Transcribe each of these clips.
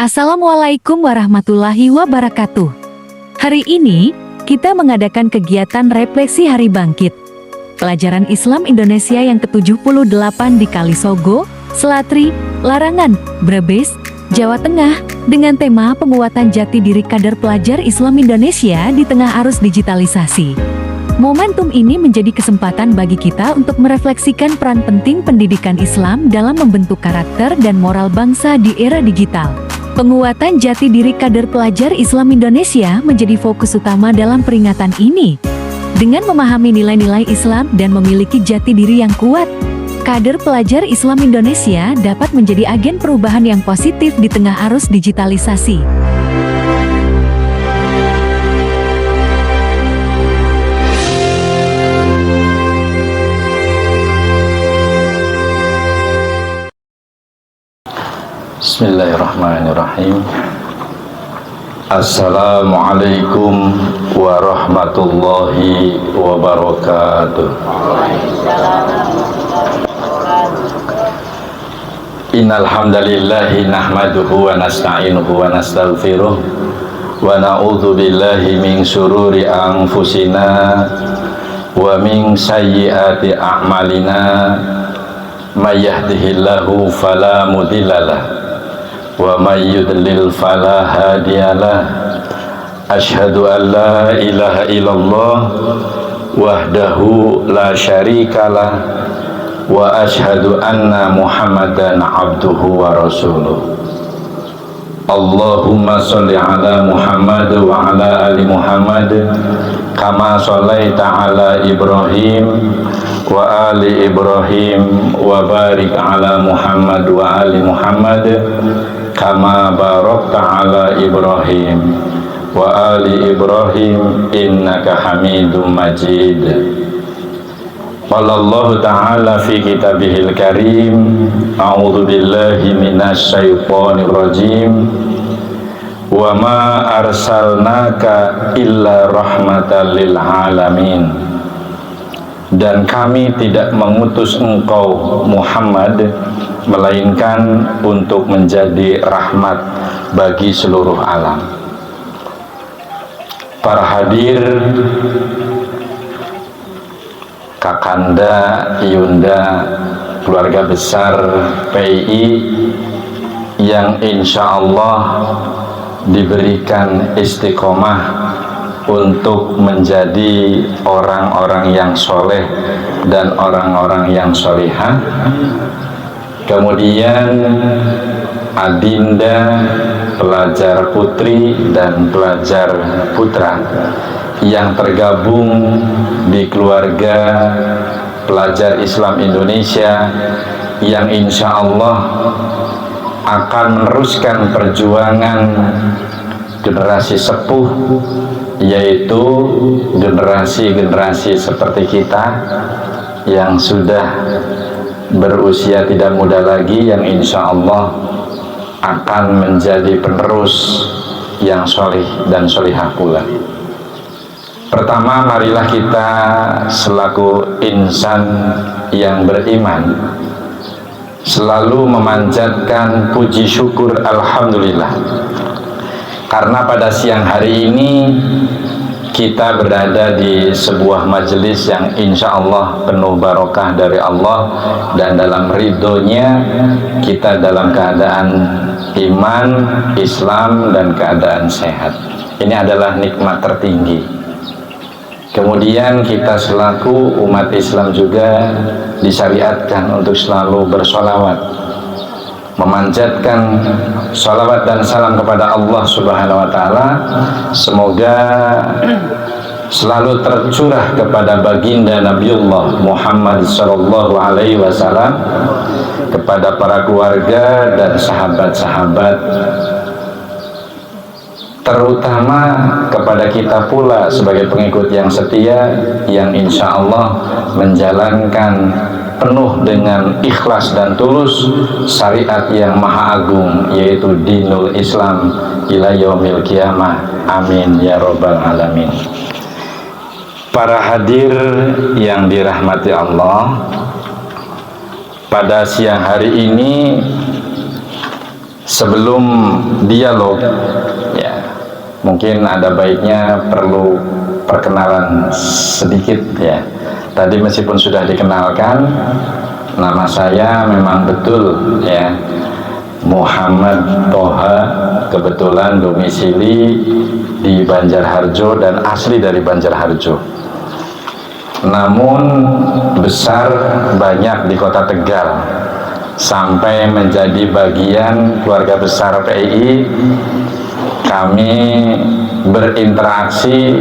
Assalamualaikum warahmatullahi wabarakatuh. Hari ini, kita mengadakan kegiatan refleksi Hari Bangkit Pelajaran Islam Indonesia yang ke-78 di Kalisogo, Selatri, Larangan, Brebes, Jawa Tengah, dengan tema penguatan jati diri kader pelajar Islam Indonesia di tengah arus digitalisasi. Momentum ini menjadi kesempatan bagi kita untuk merefleksikan peran penting pendidikan Islam dalam membentuk karakter dan moral bangsa di era digital. Penguatan jati diri kader pelajar Islam Indonesia menjadi fokus utama dalam peringatan ini. Dengan memahami nilai-nilai Islam dan memiliki jati diri yang kuat, kader pelajar Islam Indonesia dapat menjadi agen perubahan yang positif di tengah arus digitalisasi. Bismillahirrahmanirrahim. Assalamualaikum warahmatullahi wabarakatuh. Innal hamdalillahi nahmaduhu wa nasta'inuhu wa nastaghfiruh wa na'udzu billahi min syururi anfusina wa min sayyiati a'malina may yahdihillahu fala mudhillalah wa may yudlil fala hadiyalah. Asyhadu an la ilaha illallah wahdahu la syarikalah wa asyhadu anna Muhammadan abduhu wa rasuluh. Allahumma sholli ala Muhammad wa ala ali Muhammad kama shallaita ala Ibrahim wa ali Ibrahim wa barik ala Muhammad wa ali Muhammad kama barakta ala Ibrahim wa ali Ibrahim innaka Hamidum Majid. Qala Allah Ta'ala fi kitabihil karim, a'udzu billahi minasy syaithanir rajim, wa ma arsalnaka illa rahmatan lil alamin. Dan kami tidak mengutus engkau Muhammad melainkan untuk menjadi rahmat bagi seluruh alam. Para hadir, kakanda, yunda, keluarga besar PII yang insya Allah diberikan istiqomah untuk menjadi orang-orang yang soleh dan orang-orang yang solihah. Kemudian adinda, pelajar putri dan pelajar putra yang tergabung di keluarga pelajar Islam Indonesia yang insya Allah akan meneruskan perjuangan generasi sepuh, yaitu generasi-generasi seperti kita yang sudah berusia tidak muda lagi, yang insya Allah akan menjadi penerus yang solih dan solihah pula. Pertama, marilah kita selaku insan yang beriman selalu memanjatkan puji syukur alhamdulillah, karena pada siang hari ini kita berada di sebuah majelis yang insya Allah penuh barokah dari Allah, dan dalam ridhonya kita dalam keadaan iman, Islam, dan keadaan sehat. Ini adalah nikmat tertinggi. Kemudian kita selaku umat Islam juga disyariatkan untuk selalu bersolawat, memanjatkan sholawat dan salam kepada Allah Subhanahu wa Ta'ala. Semoga selalu tercurah kepada baginda Nabiullah Muhammad sallallahu alaihi wasallam, kepada para keluarga dan sahabat-sahabat, terutama kepada kita pula sebagai pengikut yang setia, yang insya Allah menjalankan penuh dengan ikhlas dan tulus syariat yang maha agung, yaitu dinul Islam ila yaumil qiyamah. Amin ya rabbal alamin. Para hadir yang dirahmati Allah, pada siang hari ini Sebelum dialog, ya, mungkin ada baiknya perlu perkenalan sedikit ya. Tadi meskipun sudah dikenalkan, nama saya memang betul ya, Muhammad Toha, kebetulan domisili di Banjarharjo dan asli dari Banjarharjo. Namun besar banyak di kota Tegal, sampai menjadi bagian keluarga besar PII. Kami berinteraksi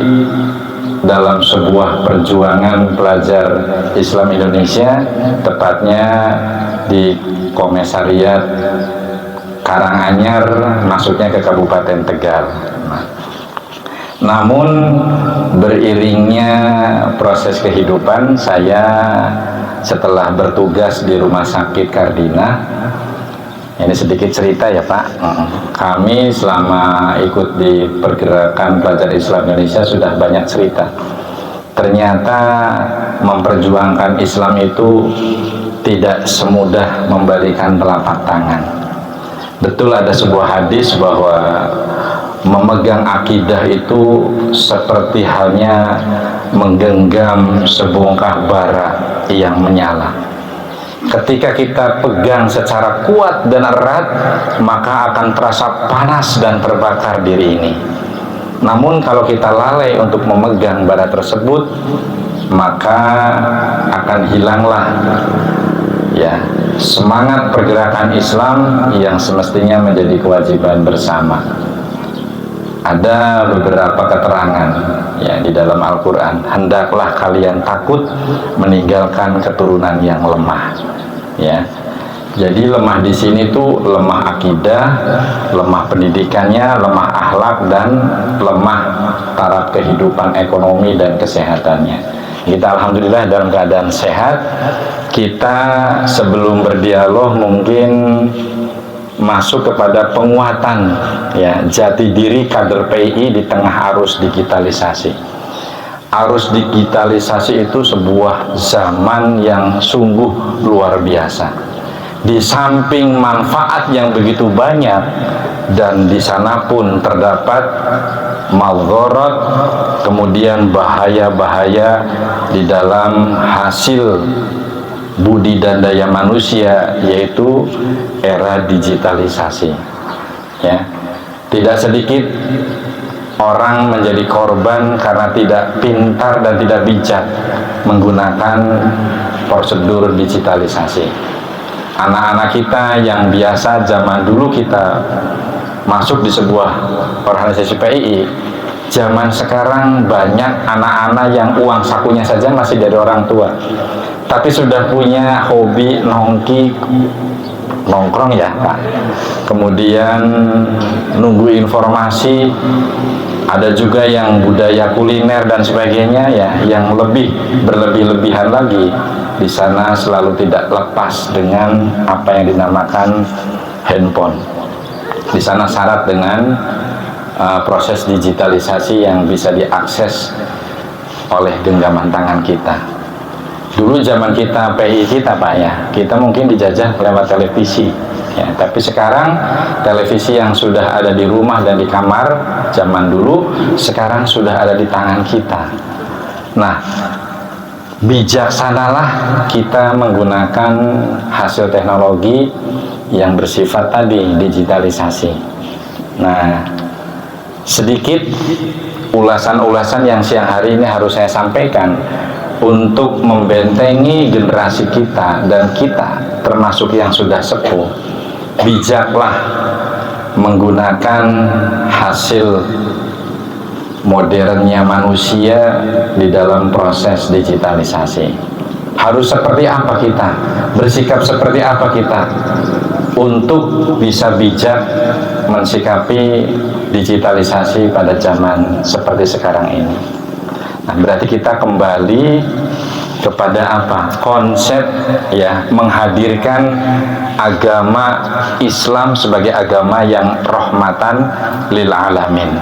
dalam sebuah perjuangan pelajar Islam Indonesia, tepatnya di Komisariat Karanganyar, masuknya ke Kabupaten Tegal. Namun beriringnya proses kehidupan, saya setelah bertugas di Rumah Sakit Kardina, ini sedikit cerita ya Pak, kami selama ikut di pergerakan pelajar Islam Indonesia sudah banyak cerita. Ternyata memperjuangkan Islam itu tidak semudah membalikan telapak tangan. Betul ada sebuah hadis bahwa memegang akidah itu seperti halnya menggenggam sebongkah bara yang menyala. Ketika kita pegang secara kuat dan erat, maka akan terasa panas dan terbakar diri ini. Namun kalau kita lalai untuk memegang bara tersebut, maka akan hilanglah ya semangat pergerakan Islam yang semestinya menjadi kewajiban bersama. Ada beberapa keterangan ya di dalam Al-Quran, hendaklah kalian takut meninggalkan keturunan yang lemah ya. Jadi lemah di sini tuh lemah akidah, lemah pendidikannya, lemah akhlak, dan lemah taraf kehidupan ekonomi dan kesehatannya. Kita alhamdulillah dalam keadaan sehat. Kita sebelum berdialog mungkin masuk kepada penguatan ya jati diri kader PII di tengah arus digitalisasi. Arus digitalisasi itu sebuah zaman yang sungguh luar biasa. Di samping manfaat yang begitu banyak, dan di sana pun terdapat madharat, kemudian bahaya-bahaya di dalam hasil budidaya manusia, yaitu era digitalisasi ya. Tidak sedikit orang menjadi korban karena tidak pintar dan tidak bijak menggunakan prosedur digitalisasi. Anak-anak kita yang biasa zaman dulu kita masuk di sebuah organisasi PII, zaman sekarang banyak anak-anak yang uang sakunya saja masih dari orang tua, tapi sudah punya hobi nongkrong ya Pak, kemudian nunggu informasi. Ada juga yang budaya kuliner dan sebagainya ya, yang lebih berlebih-lebihan lagi. Di sana selalu tidak lepas dengan apa yang dinamakan handphone. Di sana syarat dengan proses digitalisasi yang bisa diakses oleh genggaman tangan kita. Dulu zaman kita PI kita Pak ya, kita mungkin dijajah lewat televisi ya, tapi sekarang televisi yang sudah ada di rumah dan di kamar zaman dulu, sekarang sudah ada di tangan kita. Nah, bijaksanalah kita menggunakan hasil teknologi yang bersifat tadi digitalisasi. Nah, sedikit ulasan-ulasan yang siang hari ini harus saya sampaikan untuk membentengi generasi kita dan kita termasuk yang sudah sepuh. Bijaklah menggunakan hasil modernnya manusia di dalam proses digitalisasi. Harus seperti apa kita? Bersikap seperti apa kita untuk bisa bijak mensikapi digitalisasi pada zaman seperti sekarang ini? Nah, berarti kita kembali kepada apa? Konsep ya, menghadirkan agama Islam sebagai agama yang rahmatan lil alamin.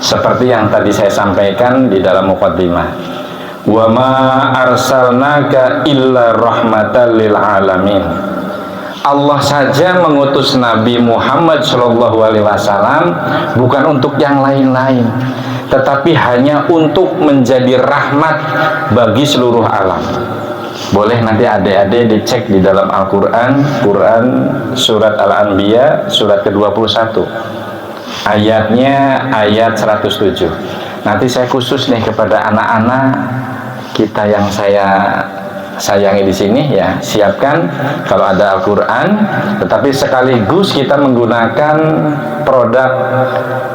Seperti yang tadi saya sampaikan di dalam muqaddimah. Wa ma arsalnaka illa rahmatan lil alamin. Allah saja mengutus Nabi Muhammad SAW bukan untuk yang lain-lain, tetapi hanya untuk menjadi rahmat bagi seluruh alam. Boleh nanti adik-adik dicek di dalam Al-Quran, Quran surat Al-Anbiya surat ke-21, ayatnya ayat 107. Nanti saya khusus nih kepada anak-anak kita yang saya sayangi di sini ya, siapkan kalau ada Al-Quran, tetapi sekaligus kita menggunakan produk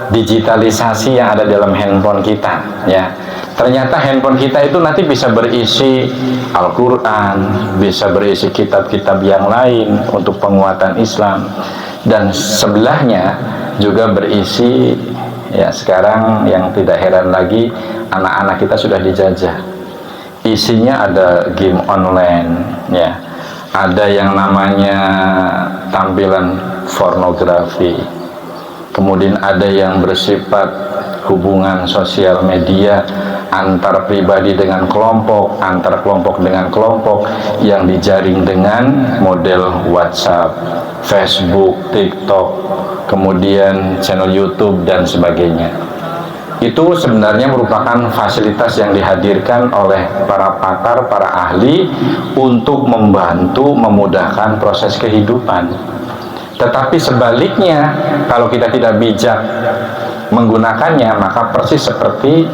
digitalisasi yang ada dalam handphone kita ya. Ternyata handphone kita itu nanti bisa berisi Al-Quran, bisa berisi kitab-kitab yang lain untuk penguatan Islam, dan sebelahnya juga berisi ya, sekarang yang tidak heran lagi anak-anak kita sudah dijajah. Isinya ada game online ya, ada yang namanya tampilan pornografi, kemudian ada yang bersifat hubungan sosial media antar pribadi dengan kelompok, antar kelompok dengan kelompok yang dijaring dengan model WhatsApp, Facebook, TikTok, kemudian channel YouTube dan sebagainya. Itu sebenarnya merupakan fasilitas yang dihadirkan oleh para pakar, para ahli untuk membantu memudahkan proses kehidupan. Tetapi sebaliknya, kalau kita tidak bijak menggunakannya, maka persis seperti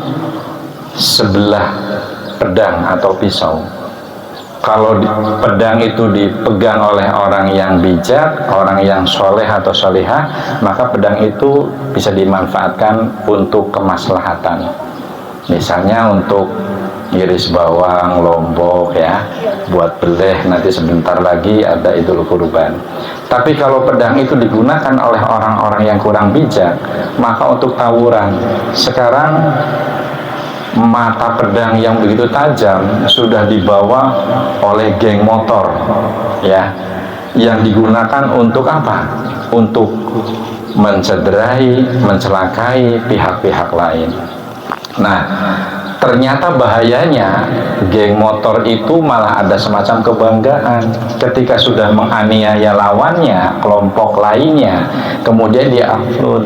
sebelah pedang atau pisau. Kalau pedang itu dipegang oleh orang yang bijak, orang yang soleh atau solehah, maka pedang itu bisa dimanfaatkan untuk kemaslahatan. Misalnya untuk iris bawang, lombok ya, buat beleh, nanti sebentar lagi ada Idul Kurban. Tapi kalau pedang itu digunakan oleh orang-orang yang kurang bijak, maka untuk tawuran. Sekarang mata pedang yang begitu tajam sudah dibawa oleh geng motor ya, yang digunakan untuk apa? Untuk mencederai, mencelakai pihak-pihak lain. Nah, ternyata bahayanya geng motor itu malah ada semacam kebanggaan ketika sudah menganiaya lawannya, kelompok lainnya, kemudian dia upload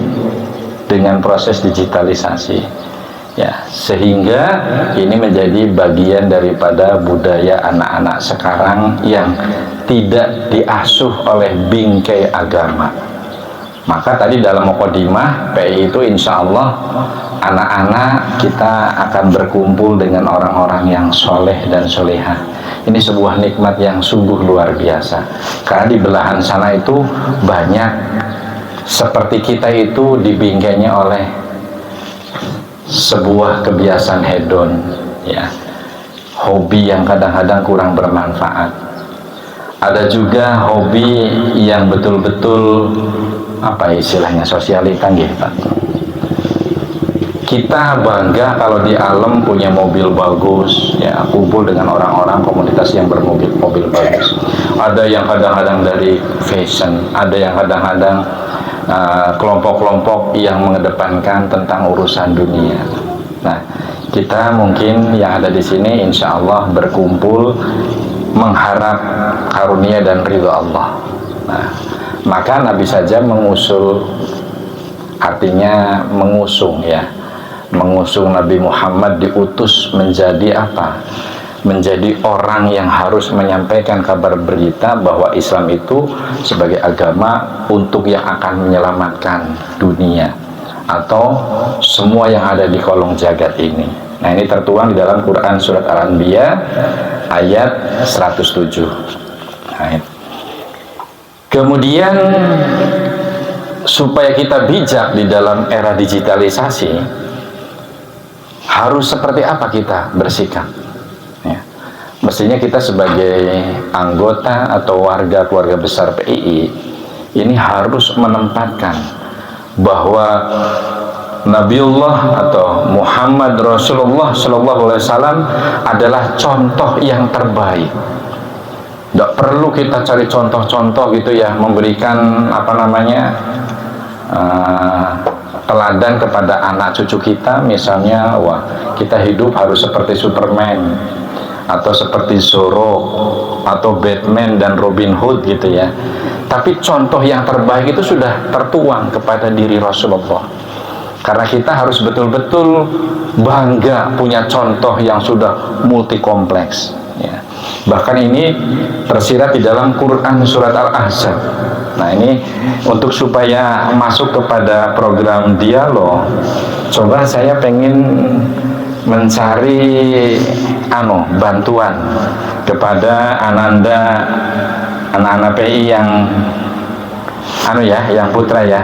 dengan proses digitalisasi ya, sehingga ini menjadi bagian daripada budaya anak-anak sekarang yang tidak diasuh oleh bingkai agama. Maka tadi dalam mukadimah PI itu insya Allah anak-anak kita akan berkumpul dengan orang-orang yang soleh dan solehah. Ini sebuah nikmat yang sungguh luar biasa, karena di belahan sana itu banyak seperti kita itu dibingkainya oleh sebuah kebiasaan hedon ya, hobi yang kadang-kadang kurang bermanfaat. Ada juga hobi yang betul-betul apa istilahnya, sosialita gitu. Kita bangga kalau di alam punya mobil bagus ya, kumpul dengan orang-orang komunitas yang bermobil bagus. Ada yang kadang-kadang dari fashion, ada yang kadang-kadang kelompok-kelompok yang mengedepankan tentang urusan dunia. Nah, kita mungkin yang ada di sini insya Allah berkumpul mengharap karunia dan ridho Allah. Nah, maka Nabi saja mengusul, artinya mengusung ya, mengusung Nabi Muhammad diutus menjadi apa? Menjadi orang yang harus menyampaikan kabar berita bahwa Islam itu sebagai agama untuk yang akan menyelamatkan dunia atau semua yang ada di kolong jagat ini. Nah, ini tertuang di dalam Quran surat Al-Anbiya ayat 107. Nah, kemudian supaya kita bijak di dalam era digitalisasi, harus seperti apa kita bersikap? Mestinya kita sebagai anggota atau warga keluarga besar PII ini harus menempatkan bahwa Nabiullah atau Muhammad Rasulullah SAW adalah contoh yang terbaik. Tidak perlu kita cari contoh-contoh gitu ya, memberikan apa namanya teladan kepada anak cucu kita, misalnya wah kita hidup harus seperti Superman, atau seperti Zorro atau Batman dan Robin Hood gitu ya. Tapi contoh yang terbaik itu sudah tertuang kepada diri Rasulullah. Karena kita harus betul-betul bangga punya contoh yang sudah multi kompleks ya. Bahkan ini tersirat di dalam Quran surat Al-Ahzab. Nah ini untuk supaya masuk kepada program dialog, coba saya pengen mencari bantuan kepada anak-anak PI yang yang putra ya.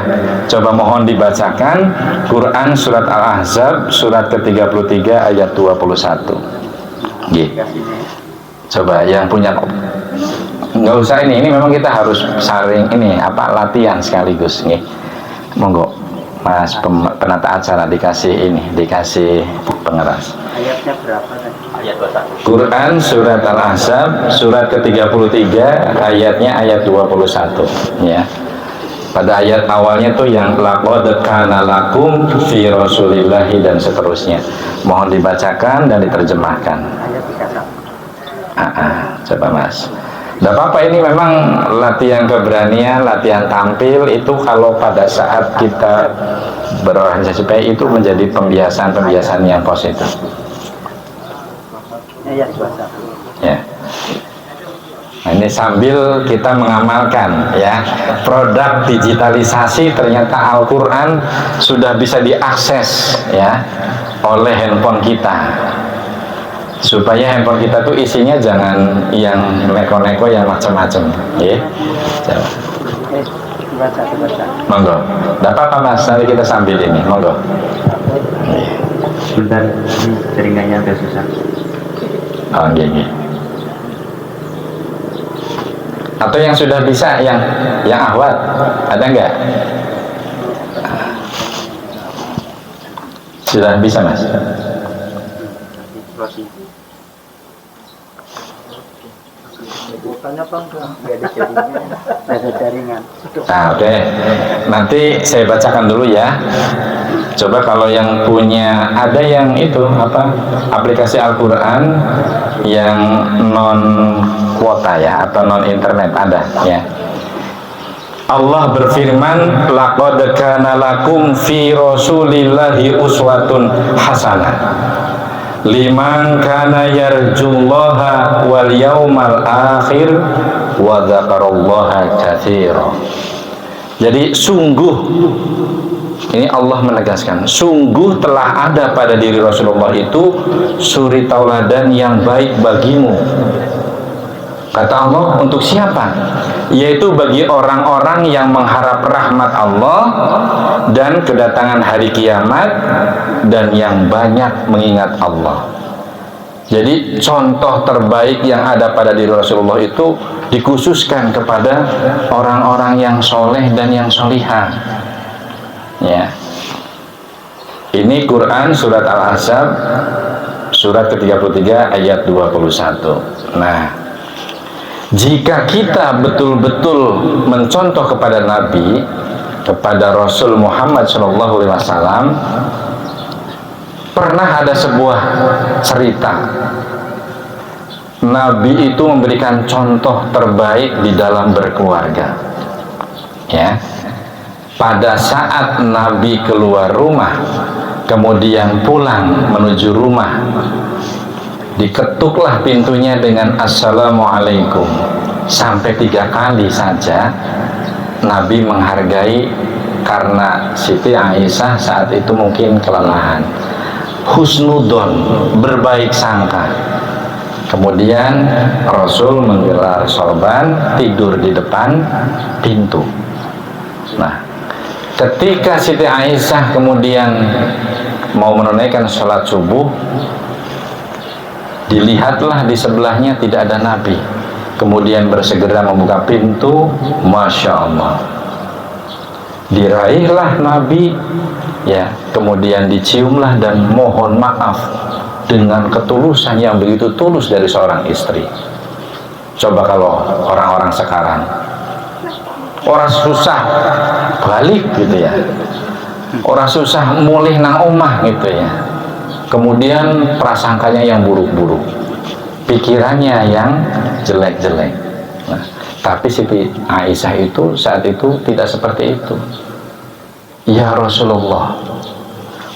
Coba mohon dibacakan Quran surat Al-Ahzab surat ke-33 ayat 21. Gitu. Coba yang punya, nggak usah ini memang kita harus saring latihan sekaligus nih. Monggo Mas penata acara dikasih pengeras. Ayatnya berapa tadi? Ayat 21. Quran surat Al-Ahzab surat ke-33 ayatnya ayat 21 ya. Pada ayat awalnya tuh yang laqad kana lakum fi rasulillahi dan seterusnya. Mohon dibacakan dan diterjemahkan. Ayat 31. Coba Mas. Tidak apa-apa, ini memang latihan keberanian, latihan tampil itu kalau pada saat kita berorganisasi PI itu menjadi pembiasaan yang positif. Ayat 21. Ya. Nah, ini sambil kita mengamalkan ya, produk digitalisasi ternyata Al-Quran sudah bisa diakses ya oleh handphone kita. Supaya handphone kita tuh isinya jangan yang neko-neko yang macam-macam ya. Coba. Baca. Monggo. Tidak apa-apa Mas, nanti kita sambil ini. Monggo. Sebentar, ini jaringannya agak susah. Oh, gini. Atau yang sudah bisa, yang ahwat, ada nggak? Sudah bisa Mas? Bukannya Bang, nggak ada jaringan. Ada jaringan. Nah, oke. Nanti saya bacakan dulu ya. Coba kalau yang punya, ada yang aplikasi Al-Quran yang non kuota ya, atau non internet, ada ya. Allah berfirman, laqad kana lakum fi rasulillahi uswatun hasanah liman kana yarjullaha wal yaumal akhir wa dzakarallaha katsira. Jadi sungguh, ini Allah menegaskan, sungguh telah ada pada diri Rasulullah itu suri tauladan yang baik bagimu. Kata Allah, untuk siapa? Yaitu bagi orang-orang yang mengharap rahmat Allah dan kedatangan hari kiamat dan yang banyak mengingat Allah. Jadi contoh terbaik yang ada pada diri Rasulullah itu dikhususkan kepada orang-orang yang soleh dan yang solihah. Ya. Ini Quran surat Al-Ahzab surat ke-33 ayat 21. Nah, jika kita betul-betul mencontoh kepada Nabi, kepada Rasul Muhammad SAW, pernah ada sebuah cerita. Nabi itu memberikan contoh terbaik di dalam berkeluarga. Ya. Pada saat Nabi keluar rumah, kemudian pulang menuju rumah, diketuklah pintunya dengan assalamualaikum sampai 3 kali saja. Nabi menghargai, karena Siti Aisyah saat itu mungkin kelelahan, husnudon, berbaik sangka. Kemudian Rasul menggelar sorban, tidur di depan pintu. Nah, ketika Siti Aisyah kemudian mau menunaikan sholat subuh, dilihatlah di sebelahnya tidak ada Nabi. Kemudian bersegera membuka pintu, Masya Allah. Diraihlah Nabi, ya. Kemudian diciumlah dan mohon maaf dengan ketulusan yang begitu tulus dari seorang istri. Coba kalau orang-orang sekarang, orang susah balik gitu ya, orang susah mulih nang omah gitu ya. Kemudian prasangkanya yang buruk-buruk. pikirannya yang jelek-jelek. Nah, tapi Siti Aisyah itu saat itu tidak seperti itu. Ya Rasulullah,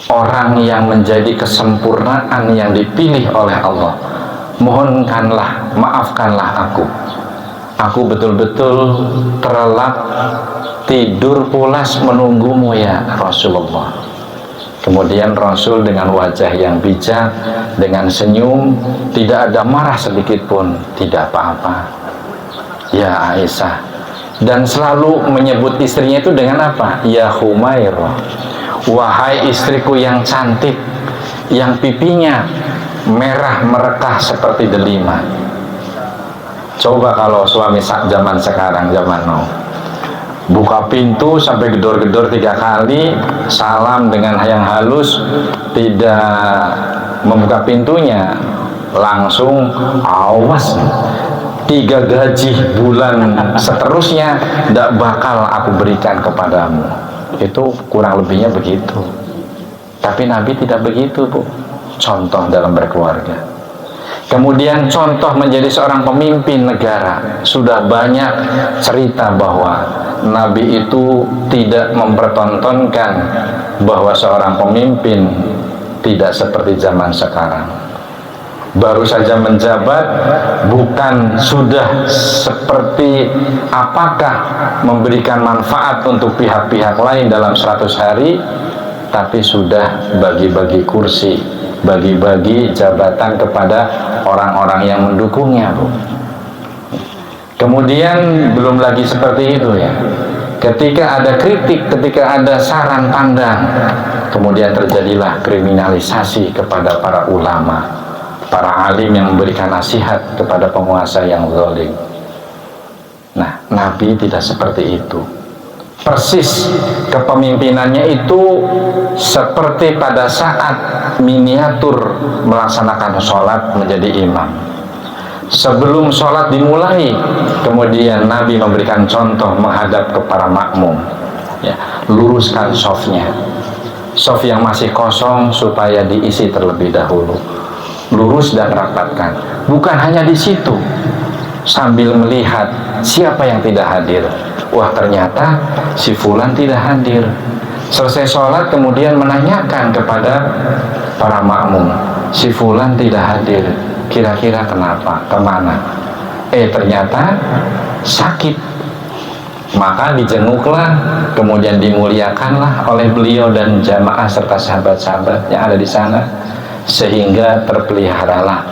orang yang menjadi kesempurnaan yang dipilih oleh Allah, mohonkanlah, maafkanlah aku. Aku betul-betul terlelap tidur pulas menunggumu ya Rasulullah. Kemudian Rasul dengan wajah yang bijak, dengan senyum, tidak ada marah sedikit pun, tidak apa-apa. Ya Aisyah. Dan selalu menyebut istrinya itu dengan apa? Ya Humairah. Wahai istriku yang cantik, yang pipinya merah merekah seperti delima. Coba kalau suami zaman sekarang, zaman now, buka pintu sampai gedor-gedor 3 kali, salam dengan yang halus, tidak membuka pintunya, langsung awas, 3 gaji bulan seterusnya tidak bakal aku berikan kepadamu. Itu kurang lebihnya begitu. Tapi Nabi tidak begitu, Bu. Contoh dalam berkeluarga. Kemudian contoh menjadi seorang pemimpin negara. Sudah banyak cerita bahwa Nabi itu tidak mempertontonkan bahwa seorang pemimpin tidak seperti zaman sekarang. Baru saja menjabat, bukan sudah seperti apakah memberikan manfaat untuk pihak-pihak lain dalam 100 hari, tapi sudah bagi-bagi kursi, bagi-bagi jabatan kepada orang-orang yang mendukungnya, Bu. Kemudian belum lagi seperti itu ya. Ketika ada kritik, ketika ada saran pandang, kemudian terjadilah kriminalisasi kepada para ulama, para alim yang memberikan nasihat kepada penguasa yang zalim. Nah, Nabi tidak seperti itu. Persis kepemimpinannya itu seperti pada saat miniatur melaksanakan sholat menjadi imam. Sebelum sholat dimulai, kemudian Nabi memberikan contoh menghadap ke para makmum, ya, luruskan shofnya, shof yang masih kosong supaya diisi terlebih dahulu, lurus dan rapatkan. Bukan hanya di situ, sambil melihat siapa yang tidak hadir. Wah, ternyata si fulan tidak hadir. Selesai sholat kemudian menanyakan kepada para makmum, si fulan tidak hadir, kira-kira kenapa, kemana? Ternyata sakit. Maka dijenguklah, kemudian dimuliakanlah oleh beliau dan jamaah serta sahabat-sahabat yang ada di sana, sehingga terpeliharalah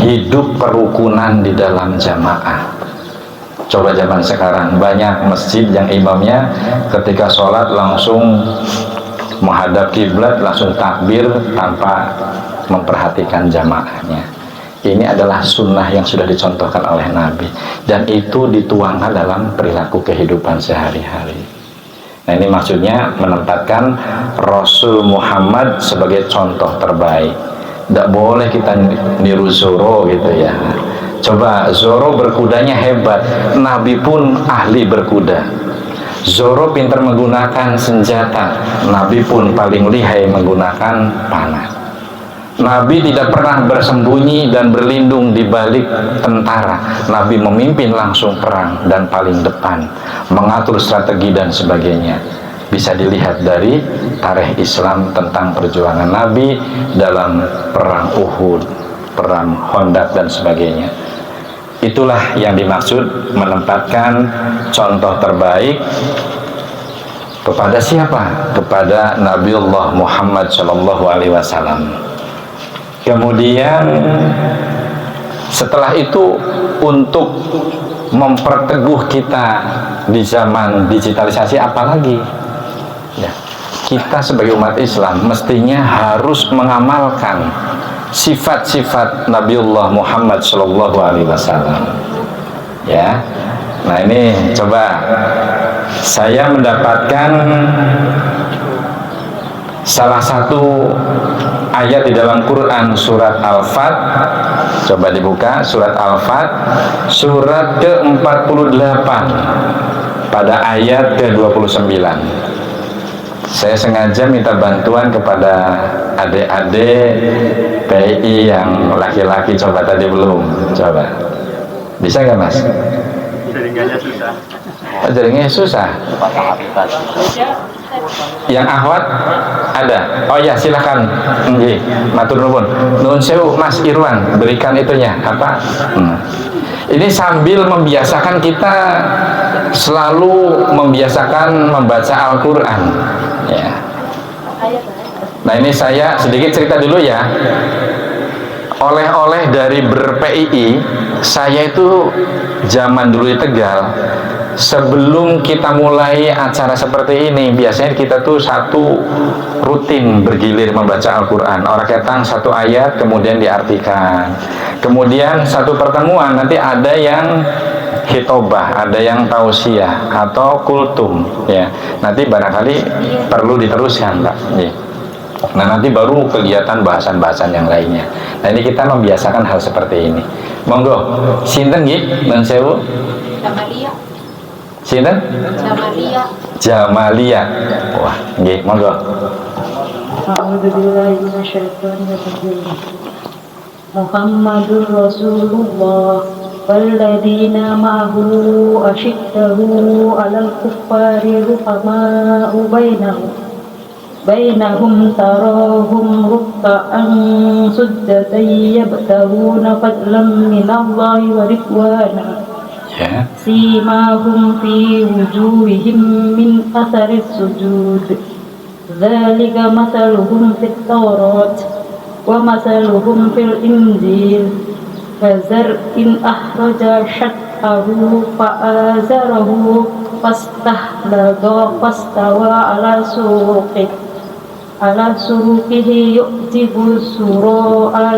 hidup kerukunan di dalam jamaah. Coba zaman sekarang banyak masjid yang imamnya ketika sholat langsung menghadap kiblat, langsung takbir tanpa memperhatikan jamaahnya. Ini adalah sunnah yang sudah dicontohkan oleh Nabi, dan itu dituangkan dalam perilaku kehidupan sehari-hari. Nah, ini maksudnya menempatkan Rasul Muhammad sebagai contoh terbaik. Tidak boleh kita niru Zoro gitu ya. Coba, Zoro berkudanya hebat, Nabi pun ahli berkuda. Zoro pintar menggunakan senjata, Nabi pun paling lihai menggunakan panah. Nabi tidak pernah bersembunyi dan berlindung di balik tentara. Nabi memimpin langsung perang dan paling depan, mengatur strategi dan sebagainya. Bisa dilihat dari tarikh Islam tentang perjuangan Nabi dalam perang Uhud, perang Khandaq dan sebagainya. Itulah yang dimaksud menempatkan contoh terbaik kepada siapa? Kepada Nabiullah Muhammad SAW. Kemudian setelah itu, untuk memperteguh kita di zaman digitalisasi apalagi ya, kita sebagai umat Islam mestinya harus mengamalkan sifat-sifat Nabiullah Muhammad SAW. Ya, nah ini coba saya mendapatkan salah satu ayat di dalam Quran, surat Al-Fat. Coba dibuka surat Al-Fat, surat ke-48 pada ayat ke-29. Saya sengaja minta bantuan kepada adik-adik PI yang laki-laki. Coba tadi belum, coba bisa nggak Mas? Jaringannya susah. Jaringannya susah. Yang akhwat ada? Oh ya, silakan. Nggih, matur nuwun. Nuwun sewu Mas Irwan, berikan itunya apa? Ini sambil membiasakan kita selalu membiasakan membaca Al-Qur'an ya. Nah, ini saya sedikit cerita dulu ya. Oleh-oleh dari ber-PII, saya itu zaman dulu di Tegal, sebelum kita mulai acara seperti ini, biasanya kita tuh satu rutin bergilir membaca Al-Quran. Orang ketang satu ayat, kemudian diartikan. Kemudian satu pertemuan, nanti ada yang hitobah, ada yang tausiah, atau kultum. Ya, nanti barangkali perlu diteruskan, Pak. Nah, nanti baru kegiatan bahasan-bahasan yang lainnya. Nah, ini kita membiasakan hal seperti ini. Monggo, sinten nggih, Nun sewu? Jamalia. Sinten? Jamalia. Jamalia. Wah, nggih, monggo. A'udzubillahi minasyaitonirrajim. Muhammadur Rasulullah walladzina ma'ahu asyiddahu 'alal kuffari ruhama'u bainahum tarahum ruk'an sujjadan yabtaghuna fadlan minallahi wa ridwana. Ya. Simahum fi wujuhihim min atharis sujud. Dzalika mathaluhum fit Taurat wa mathaluhum fil Injil. Kazar'in akhraja syat'ahu fa'azarahu fastahlaga fastawa ala surukihi yu'tibu sur'a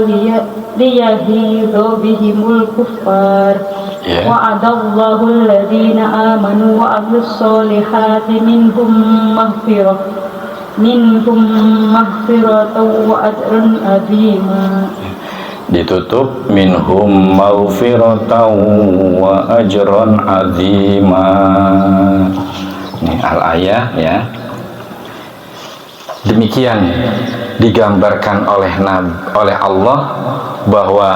liyahidha bihimul kuffar. Wa'adallahu alladhina amanu wa amilus solihati minhum maghfiratan wa ajran azima. Ditutup minhum maghfiratan wa ajran azima. Ini al-ayah ya. Demikian digambarkan oleh Allah bahwa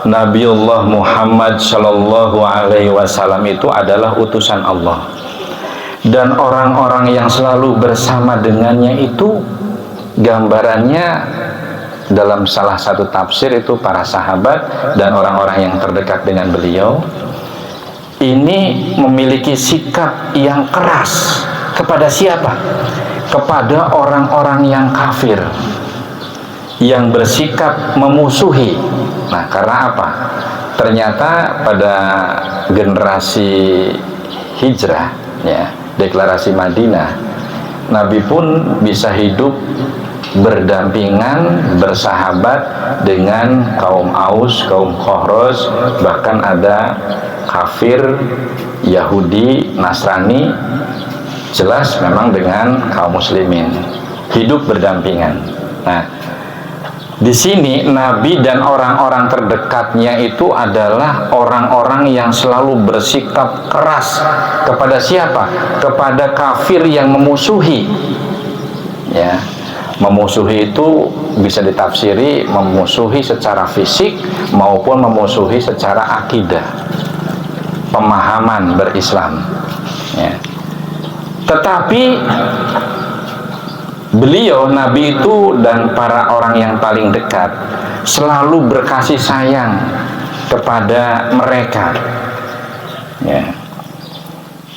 Nabiullah Muhammad Shallallahu Alaihi Wasallam itu adalah utusan Allah, dan orang-orang yang selalu bersama dengannya itu gambarannya dalam salah satu tafsir itu para sahabat dan orang-orang yang terdekat dengan beliau ini memiliki sikap yang keras kepada siapa? Kepada orang-orang yang kafir, yang bersikap memusuhi. Nah, karena apa? Ternyata pada generasi hijrah ya, deklarasi Madinah, Nabi pun bisa hidup berdampingan, bersahabat dengan kaum Aus, kaum Khazraj, bahkan ada kafir, Yahudi, Nasrani, jelas memang dengan kaum muslimin, hidup berdampingan. Nah, di sini Nabi dan orang-orang terdekatnya itu adalah orang-orang yang selalu bersikap keras kepada siapa? Kepada kafir yang memusuhi. Ya. Memusuhi itu bisa ditafsiri memusuhi secara fisik maupun memusuhi secara akidah, pemahaman berislam ya. Tetapi beliau, Nabi itu dan para orang yang paling dekat selalu berkasih sayang kepada mereka ya.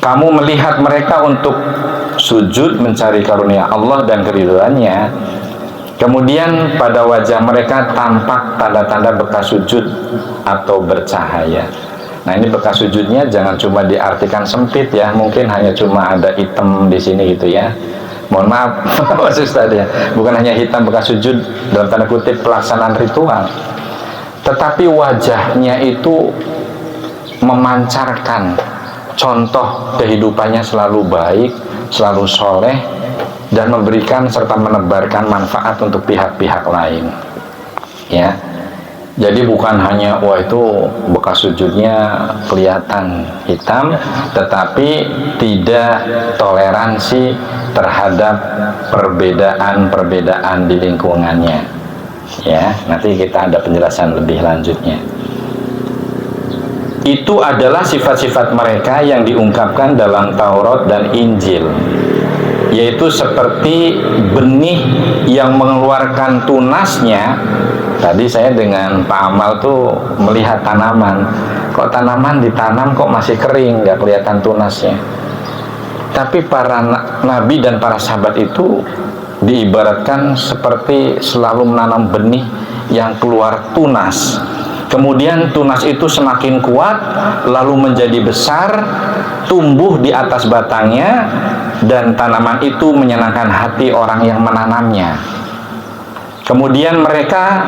Kamu melihat mereka untuk sujud mencari karunia Allah dan keridhaannya, kemudian pada wajah mereka tampak tanda-tanda bekas sujud atau bercahaya. Nah, ini bekas sujudnya jangan cuma diartikan sempit ya, mungkin hanya cuma ada hitam di sini gitu ya. Mohon maaf Mas Ustaz ya, bukan hanya hitam bekas sujud dalam tanda kutip pelaksanaan ritual, tetapi wajahnya itu memancarkan contoh kehidupannya selalu baik, selalu soleh, dan memberikan serta menebarkan manfaat untuk pihak-pihak lain ya. Jadi bukan hanya wah itu bekas sujudnya kelihatan hitam, tetapi tidak toleransi terhadap perbedaan-perbedaan di lingkungannya. Ya, nanti kita ada penjelasan lebih lanjutnya. Itu adalah sifat-sifat mereka yang diungkapkan dalam Taurat dan Injil, yaitu seperti benih yang mengeluarkan tunasnya. Tadi saya dengan Pak Amal tuh melihat tanaman, kok tanaman ditanam kok masih kering, nggak kelihatan tunasnya. Tapi para nabi dan para sahabat itu diibaratkan seperti selalu menanam benih yang keluar tunas. Kemudian tunas itu semakin kuat, lalu menjadi besar, tumbuh di atas batangnya, dan tanaman itu menyenangkan hati orang yang menanamnya. Kemudian mereka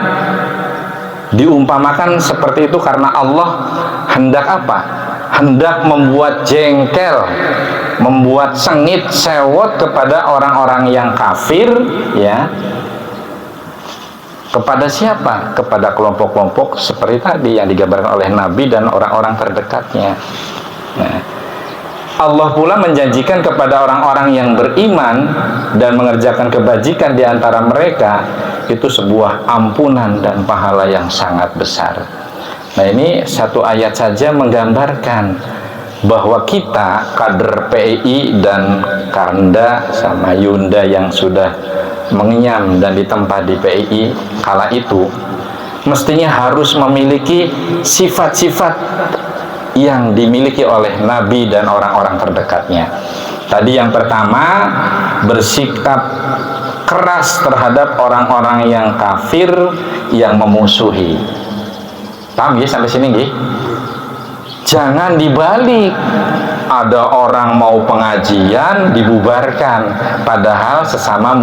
diumpamakan seperti itu karena Allah hendak apa? Hendak membuat jengkel, membuat sengit, sewot kepada orang-orang yang kafir, ya. Kepada siapa? Kepada kelompok-kelompok seperti tadi yang digambarkan oleh Nabi dan orang-orang terdekatnya. Nah, Allah pula menjanjikan kepada orang-orang yang beriman dan mengerjakan kebajikan di antara mereka itu sebuah ampunan dan pahala yang sangat besar. Nah, ini satu ayat saja menggambarkan bahwa kita kader PII dan Karnda sama Yunda yang sudah mengenyam dan ditempa di PII kala itu mestinya harus memiliki sifat-sifat yang dimiliki oleh Nabi dan orang-orang terdekatnya. Tadi yang pertama, bersikap keras terhadap orang-orang yang kafir yang memusuhi. Paham ya sampai sini nggih? Jangan dibalik. Ada orang mau pengajian dibubarkan padahal sesama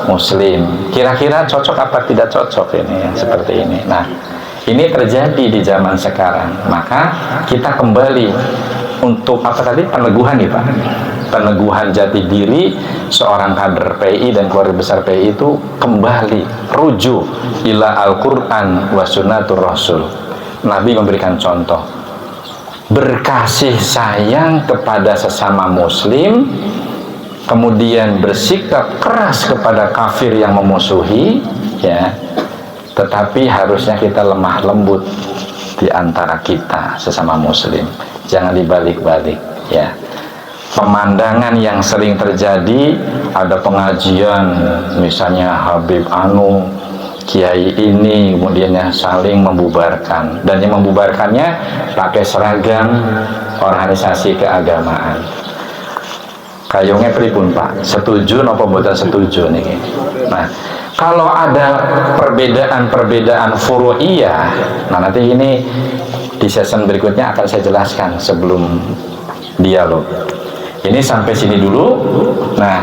muslim. Kira-kira cocok apa tidak cocok ini yang seperti ini? Nah, ini terjadi di zaman sekarang. Maka kita kembali untuk apa tadi? Peneguhan nih Pak. Peneguhan jati diri seorang kader PI dan keluarga besar PI itu kembali rujuk ila Al-Quran wa sunnatur Rasul. Nabi memberikan contoh berkasih sayang kepada sesama muslim, kemudian bersikap keras kepada kafir yang memusuhi, ya. Tetapi harusnya kita lemah lembut di antara kita sesama muslim. Jangan dibalik-balik, ya. Pemandangan yang sering terjadi, ada pengajian misalnya Habib Anu, kiai ini, kemudian saling membubarkan, dan yang membubarkannya pakai seragam organisasi keagamaan. Kayungnya pripun Pak? Setuju napa mboten setuju nih? Nah, kalau ada perbedaan-perbedaan furu'iyah, nah nanti ini di season berikutnya akan saya jelaskan sebelum dialog. Ini sampai sini dulu. Nah,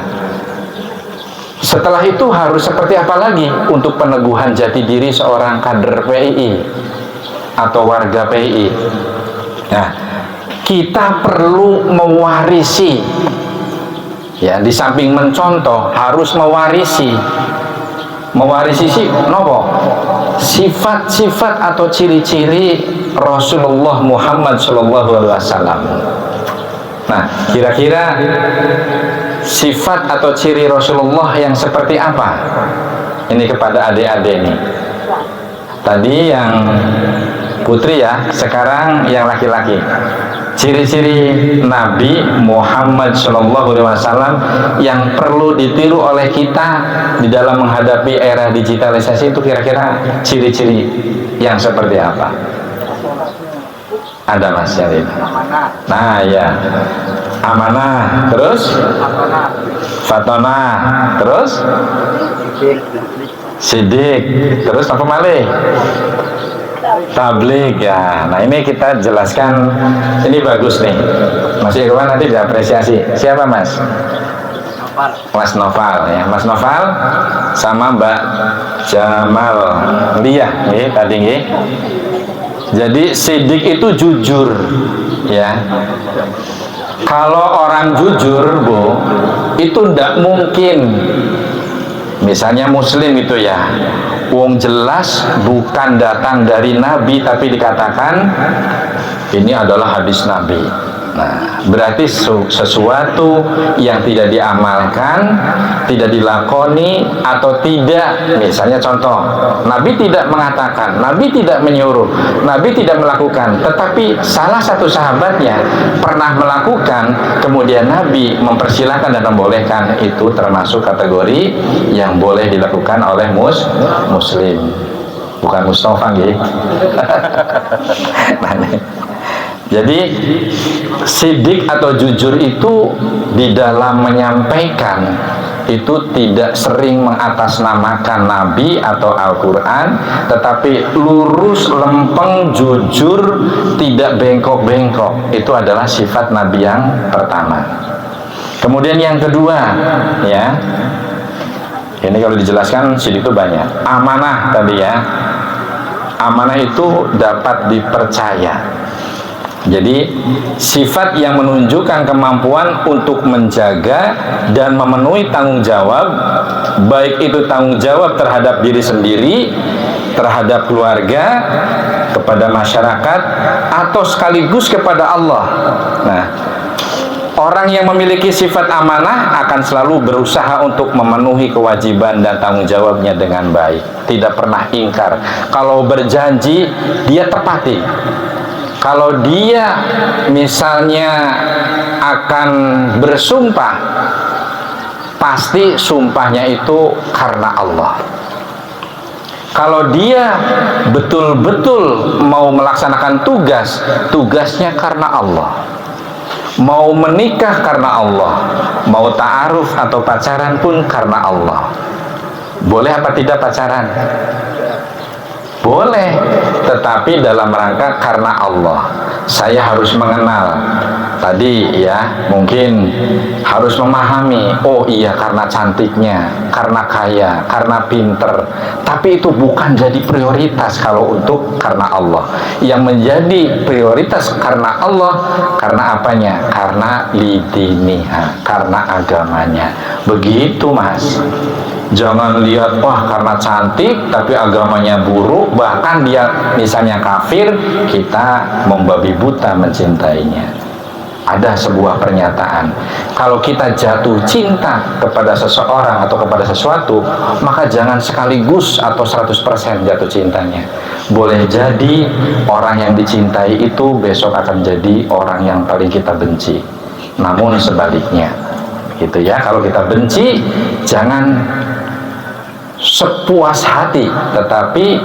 setelah itu harus seperti apa lagi untuk peneguhan jati diri seorang kader PII atau warga PII? Nah, kita perlu mewarisi, ya, di samping mencontoh harus mewarisi. Mewarisi sih nopo? Sifat-sifat atau ciri-ciri Rasulullah Muhammad SAW. Nah, kira-kira sifat atau ciri Rasulullah yang seperti apa? Ini kepada adik-adik nih. Tadi yang putri ya, sekarang yang laki-laki. Ciri-ciri Nabi Muhammad SAW yang perlu ditiru oleh kita di dalam menghadapi era digitalisasi itu kira-kira ciri-ciri yang seperti apa? Ada Mas Jalil. Nah ya, amanah, terus fatonah, terus sidik, terus apa malih? Tablik ya. Nah ini kita jelaskan, ini bagus nih Mas Irwan, nanti diapresiasi. Siapa Mas? Mas Noval ya, Mas Noval sama Mbak Jamal Liyah nih tadi nih. Jadi sidik itu jujur, ya. Kalau orang jujur, Bu, itu tidak mungkin. Misalnya Muslim itu ya, Wong jelas bukan datang dari Nabi, tapi dikatakan ini adalah hadis Nabi. Nah, berarti sesuatu yang tidak diamalkan, tidak dilakoni, atau tidak, misalnya contoh, Nabi tidak mengatakan, Nabi tidak menyuruh, Nabi tidak melakukan, tetapi salah satu sahabatnya pernah melakukan, kemudian Nabi mempersilahkan dan membolehkan, itu termasuk kategori yang boleh dilakukan oleh muslim, bukan Mustafa gitu. Jadi sidik atau jujur itu di dalam menyampaikan itu tidak sering mengatasnamakan Nabi atau Al-Quran, tetapi lurus, lempeng, jujur, tidak bengkok-bengkok. Itu adalah sifat Nabi yang pertama. Kemudian yang kedua, ya, ini kalau dijelaskan sidik itu banyak. Amanah tadi ya, amanah itu dapat dipercaya. Jadi sifat yang menunjukkan kemampuan untuk menjaga dan memenuhi tanggung jawab, baik itu tanggung jawab terhadap diri sendiri, terhadap keluarga, kepada masyarakat, atau sekaligus kepada Allah. Nah, orang yang memiliki sifat amanah akan selalu berusaha untuk memenuhi kewajiban dan tanggung jawabnya dengan baik, tidak pernah ingkar. Kalau berjanji, dia tepati. Kalau dia misalnya akan bersumpah, pasti sumpahnya itu karena Allah. Kalau dia betul-betul mau melaksanakan tugas, tugasnya karena Allah. Mau menikah karena Allah, mau ta'aruf atau pacaran pun karena Allah. Boleh apa tidak pacaran? Boleh, tetapi dalam rangka karena Allah. Saya harus mengenal. Tadi ya, mungkin harus memahami, oh iya karena cantiknya, karena kaya, karena pinter. Tapi itu bukan jadi prioritas kalau untuk karena Allah. Yang menjadi prioritas karena Allah, karena apanya? Karena lidiniha, karena agamanya. Begitu Mas. Jangan lihat, wah karena cantik tapi agamanya buruk, bahkan dia misalnya kafir, kita membabi buta mencintainya. Ada sebuah pernyataan, kalau kita jatuh cinta kepada seseorang atau kepada sesuatu, maka jangan sekaligus atau 100% jatuh cintanya. Boleh jadi orang yang dicintai itu besok akan jadi orang yang paling kita benci. Namun sebaliknya, gitu ya, kalau kita benci, jangan sepuas hati, tetapi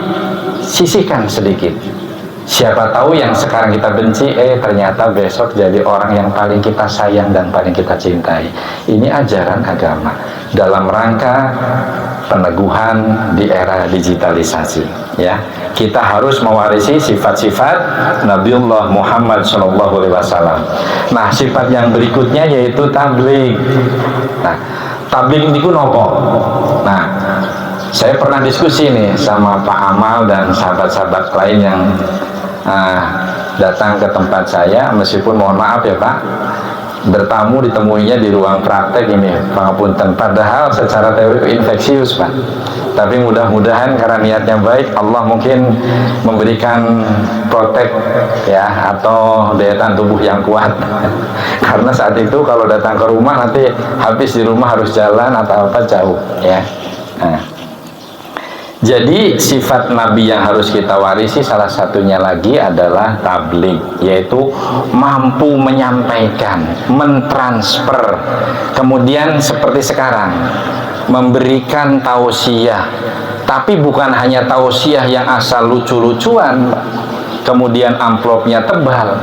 sisihkan sedikit. Siapa tahu yang sekarang kita benci, ternyata besok jadi orang yang paling kita sayang dan paling kita cintai. Ini ajaran agama dalam rangka peneguhan di era digitalisasi. Ya, kita harus mewarisi sifat-sifat Nabiullah Muhammad SAW. Nah, sifat yang berikutnya yaitu tabligh. Nah, tabligh niku nopo? Nah, saya pernah diskusi nih sama Pak Amal dan sahabat-sahabat lain yang datang ke tempat saya, meskipun mohon maaf ya Pak, bertamu ditemuinya di ruang praktek ini, pangapunten, padahal secara teori infeksius Pak. Tapi mudah-mudahan karena niatnya baik, Allah mungkin memberikan protek ya, atau daya tahan tubuh yang kuat. Karena saat itu kalau datang ke rumah nanti habis di rumah harus jalan atau apa jauh ya. Nah, jadi sifat Nabi yang harus kita warisi salah satunya lagi adalah tabligh, yaitu mampu menyampaikan, mentransfer. Kemudian seperti sekarang, memberikan tausiah, tapi bukan hanya tausiah yang asal lucu-lucuan, kemudian amplopnya tebal.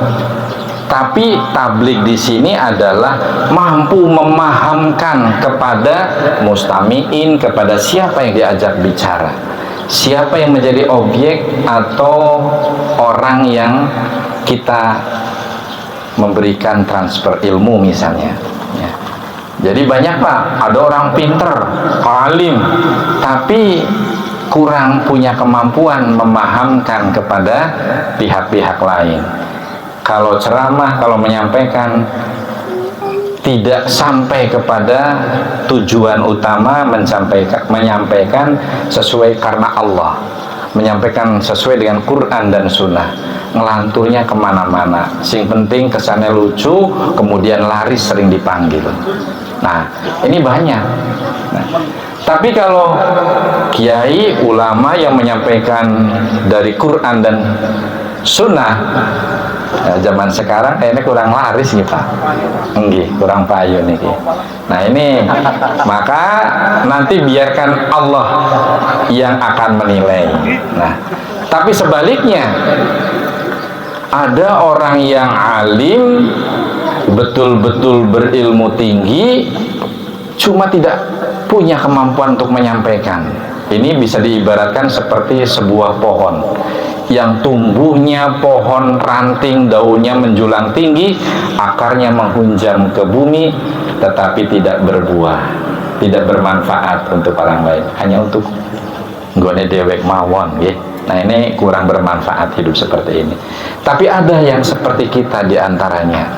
Tapi tabligh di sini adalah mampu memahamkan kepada mustami'in, kepada siapa yang diajak bicara, siapa yang menjadi objek atau orang yang kita memberikan transfer ilmu misalnya ya. Jadi banyak Pak, ada orang pinter, alim, tapi kurang punya kemampuan memahamkan kepada pihak-pihak lain. Kalau ceramah, kalau menyampaikan, tidak sampai kepada tujuan utama menyampaikan sesuai karena Allah, menyampaikan sesuai dengan Quran dan Sunnah, ngelanturnya kemana-mana. Sing penting kesannya lucu, kemudian laris sering dipanggil. Nah, ini banyak. Nah, tapi kalau kiai ulama yang menyampaikan dari Quran dan Sunnah, zaman sekarang kayaknya kurang laris nih Pak, kurang payu nih. Nah ini, maka nanti biarkan Allah yang akan menilai. Nah, tapi sebaliknya, ada orang yang alim, betul-betul berilmu tinggi, cuma tidak punya kemampuan untuk menyampaikan. Ini bisa diibaratkan seperti sebuah pohon yang tumbuhnya pohon ranting, daunnya menjulang tinggi, akarnya menghunjam ke bumi, tetapi tidak berbuah, tidak bermanfaat untuk orang lain, hanya untuk nggone dewek mawon, ya. Nah ini kurang bermanfaat hidup seperti ini. Tapi ada yang seperti kita diantaranya,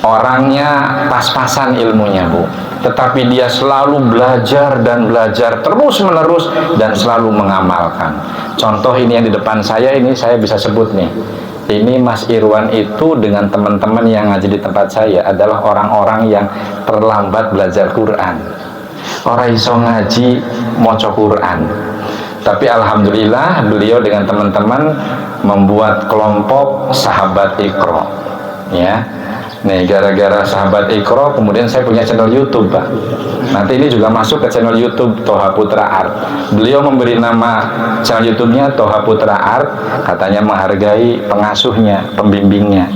orangnya pas-pasan ilmunya Bu, tetapi dia selalu belajar dan belajar terus menerus dan selalu mengamalkan. Contoh ini yang di depan saya ini saya bisa sebut nih. Ini Mas Irwan itu dengan teman-teman yang ngaji di tempat saya adalah orang-orang yang terlambat belajar Quran. Orang iso ngaji maca Quran. Tapi alhamdulillah beliau dengan teman-teman membuat kelompok sahabat Iqra. Ya. Nih gara-gara sahabat Iqra kemudian saya punya channel YouTube Pak. Nanti ini juga masuk ke channel YouTube Toha Putra Art. Beliau memberi nama channel YouTube-nya Toha Putra Art, katanya menghargai pengasuhnya, pembimbingnya.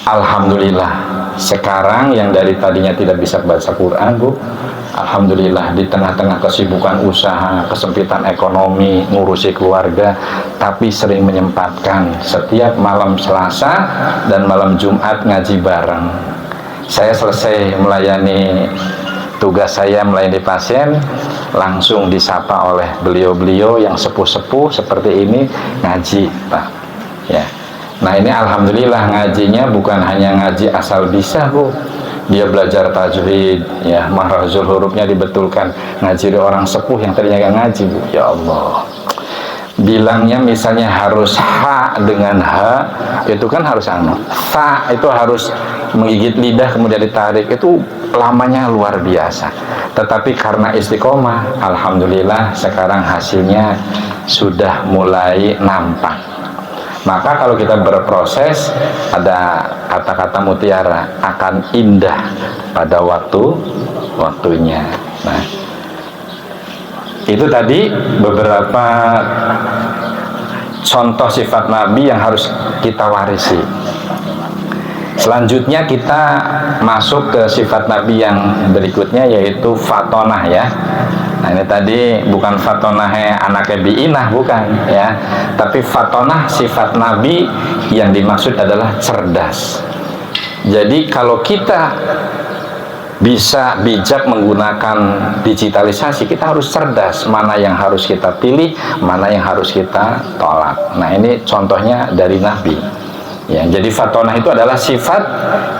Alhamdulillah sekarang yang dari tadinya tidak bisa baca Quran Bu, alhamdulillah di tengah-tengah kesibukan usaha, kesempitan ekonomi, ngurusi keluarga, tapi sering menyempatkan setiap malam Selasa dan malam Jumat ngaji bareng. Saya selesai melayani tugas saya melayani pasien, langsung disapa oleh beliau-beliau yang sepuh-sepuh seperti ini ngaji Pak. Ya. Nah ini alhamdulillah ngajinya bukan hanya ngaji asal bisa Bu. Dia belajar tajwid, ya, mahrajul hurufnya dibetulkan, ngaji orang sepuh yang tadinya gak ngaji Bu. Ya Allah, bilangnya misalnya harus H dengan H, itu kan harus ta itu harus menggigit lidah kemudian ditarik, itu lamanya luar biasa. Tetapi karena istiqomah, alhamdulillah sekarang hasilnya sudah mulai nampak. Maka kalau kita berproses, ada kata-kata mutiara, akan indah pada waktunya. Nah, itu tadi beberapa contoh sifat Nabi yang harus kita warisi. Selanjutnya kita masuk ke sifat Nabi yang berikutnya, yaitu fatonah ya. Nah ini tadi bukan fatonah anaknya biinah, bukan ya, tapi fatonah sifat Nabi yang dimaksud adalah cerdas. Jadi kalau kita bisa bijak menggunakan digitalisasi, kita harus cerdas mana yang harus kita pilih, mana yang harus kita tolak. Nah ini contohnya dari Nabi. Ya, jadi fatonah itu adalah sifat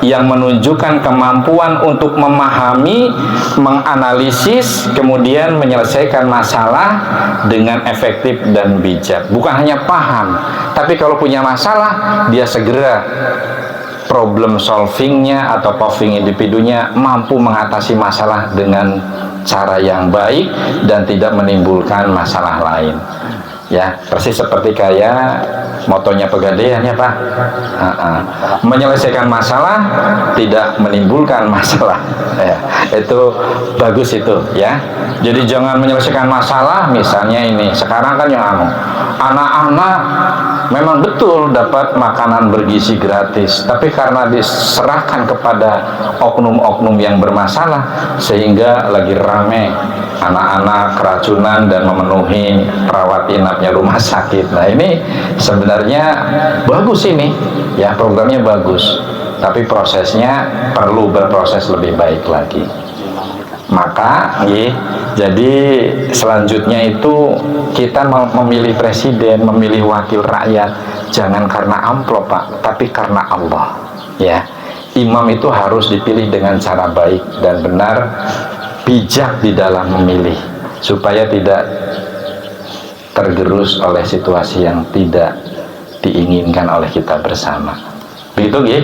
yang menunjukkan kemampuan untuk memahami, menganalisis, kemudian menyelesaikan masalah dengan efektif dan bijak. Bukan hanya paham, tapi kalau punya masalah, dia segera problem solvingnya atau solving individunya mampu mengatasi masalah dengan cara yang baik dan tidak menimbulkan masalah lain. Ya, persis seperti kayak motonya Pegadaian ya Pak. Menyelesaikan masalah, tidak menimbulkan masalah. Ya, itu bagus itu ya. Jadi jangan menyelesaikan masalah, misalnya ini sekarang kan yang anak-anak memang betul dapat makanan bergizi gratis, tapi karena diserahkan kepada oknum-oknum yang bermasalah sehingga lagi rame anak-anak keracunan dan memenuhi perawat inapnya rumah sakit. Nah ini sebenarnya bagus ini ya, programnya bagus, tapi prosesnya perlu berproses lebih baik lagi. Maka jadi selanjutnya itu kita memilih presiden, memilih wakil rakyat, jangan karena amplop Pak, tapi karena Allah ya. imam itu harus dipilih dengan cara baik dan benar, bijak di dalam memilih, supaya tidak tergerus oleh situasi yang tidak diinginkan oleh kita bersama. Begitu Gih?